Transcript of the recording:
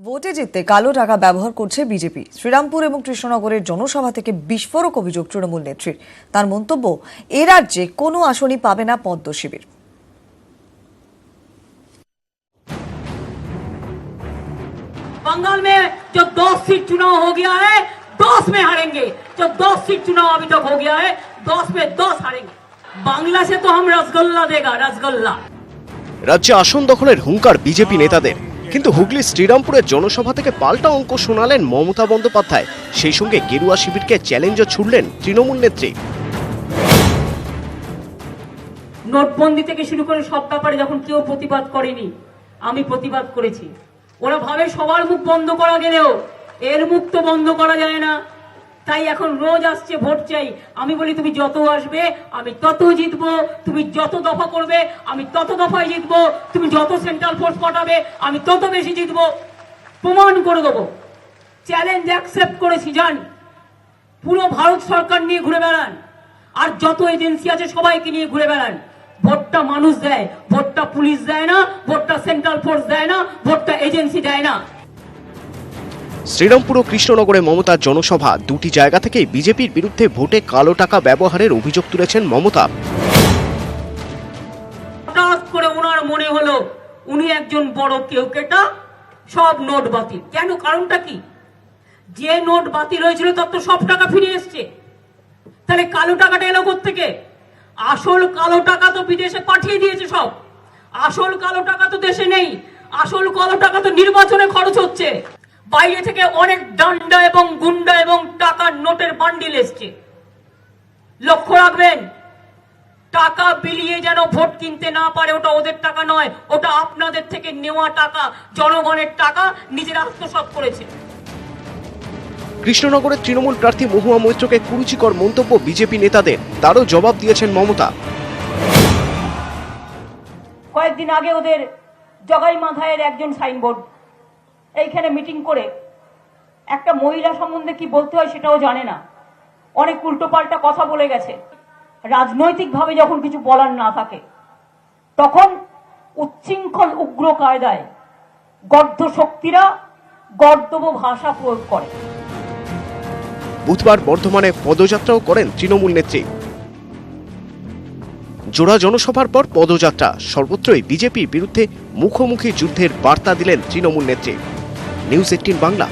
ভোটে জিততে কালো টাকা ব্যবহার করছে বিজেপি। শ্রীরামপুর এবং কৃষ্ণনগরের জনসভা থেকে বিস্ফোরক অভিযোগ তৃণমূল নেত্রীর। তার মন্তব্য, এ রাজ্যে কোনো আসনই পাবে না পদ্ম শিবির। बंगाल में जो 10 सीट चुनाव हो गया है 10 में हारेंगे। जो 10 सीट चुनाव अभी तक हो गया है 10 में 10 हारेंगे। बांग्ला से तो हम रसगुल्ला देगा, रसगुल्ला। রাজ্যে আসন দখলের হুঙ্কার বিজেপি নেতাদের, কিন্তু হুগলি শ্রীরামপুরের জনসভা থেকে পাল্টা অঙ্ক শোনালেন মমতা বন্দ্যোপাধ্যায়। সেই সঙ্গে গেরুয়া শিবিরকে চ্যালেঞ্জও ছুড়লেন তৃণমূল নেত্রী। নোটবন্দি থেকে শুরু করে সব ব্যাপারে যখন কেউ প্রতিবাদ করেনি, আমি প্রতিবাদ করেছি। ওরা ভাবে সবার মুখ বন্ধ করা গেলেও এর মুখ তো বন্ধ করা যায় না। তাই এখন রোজ আসছে ভোট চাই। আমি বলি তুমি যত আসবে আমি তত জিতবো, তুমি যত দফা করবে আমি তত দফায় জিতবো, তুমি যত সেন্ট্রাল ফোর্স পাঠাবে আমি তত বেশি জিতবো। প্রমাণ করে দেবো। চ্যালেঞ্জ অ্যাকসেপ্ট করেছি। যান পুরো ভারত সরকার নিয়ে ঘুরে বেড়ান, আর যত এজেন্সি আছে সবাইকে নিয়ে ঘুরে বেড়ান। ভোটটা মানুষ দেয়, ভোটটা পুলিশ দেয় না, ভোটটা সেন্ট্রাল ফোর্স দেয় না, ভোটটা এজেন্সি দেয় না। শ্রীরামপুর ও কৃষ্ণনগরে মমতার জনসভা, দুটি জায়গা থেকে বিজেপির বিরুদ্ধে ভোটে কালো টাকা ব্যবহারের অভিযোগ তুলেছেন মমতা। হঠাৎ করে ওনার মনে হলো উনি একজন বড় কেউকেটা, সব নোট বাতিল। কেন? কারণটা কি? যে নোট বাতিল হয়েছিল তার তো সব টাকা ফিরে এসছে। তাহলে কালো টাকাটা এলো কোত্থেকে? আসল কালো টাকা তো বিদেশে পাঠিয়ে দিয়েছে সব। আসল কালো টাকা তো দেশে নেই। আসল কালো টাকা তো নির্বাচনে খরচ হচ্ছে। বাইরে থেকে অনেক ডান্ডা এবং গুন্ডা এবং টাকার নোটের বান্ডিল এসছে। লক্ষ্য রাখবেন, টাকা বিলিয়ে যেন ভোট কিনতে না পারে। ওটা ওদের টাকা নয়, ওটা আপনাদের থেকে নেওয়া টাকা, জনগণের টাকা, নিজেরা আত্মসাৎ করেছে। কৃষ্ণনগরের তৃণমূল প্রার্থী মহুয়া মৈত্রকে কুরুচিকর মন্তব্য বিজেপি নেতাদের, তারও জবাব দিয়েছেন মমতা। কয়েকদিন আগে ওদের জগাই মাথায়ের একজন সাইনবোর্ড এইখানে মিটিং করে একটা মহিলা সম্বন্ধে কি বলতে হয় সেটাও জানে না, অনেক উল্টোপাল্টা কথা বলে গেছে। রাজনৈতিকভাবে যখন কিছু বলার না থাকে তখন উচ্ছৃঙ্খল উগ্র কায়দায় গর্ধ শক্তিরা গর্দব ভাষা প্রয়োগ করে। বুধবার বর্ধমানে পদযাত্রাও করেন তৃণমূল নেত্রী। জোড়া জনসভার পর পদযাত্রা, সর্বত্রই বিজেপির বিরুদ্ধে মুখোমুখি যুদ্ধের বার্তা দিলেন তৃণমূল নেত্রী। নিউজ 18 বাংলা।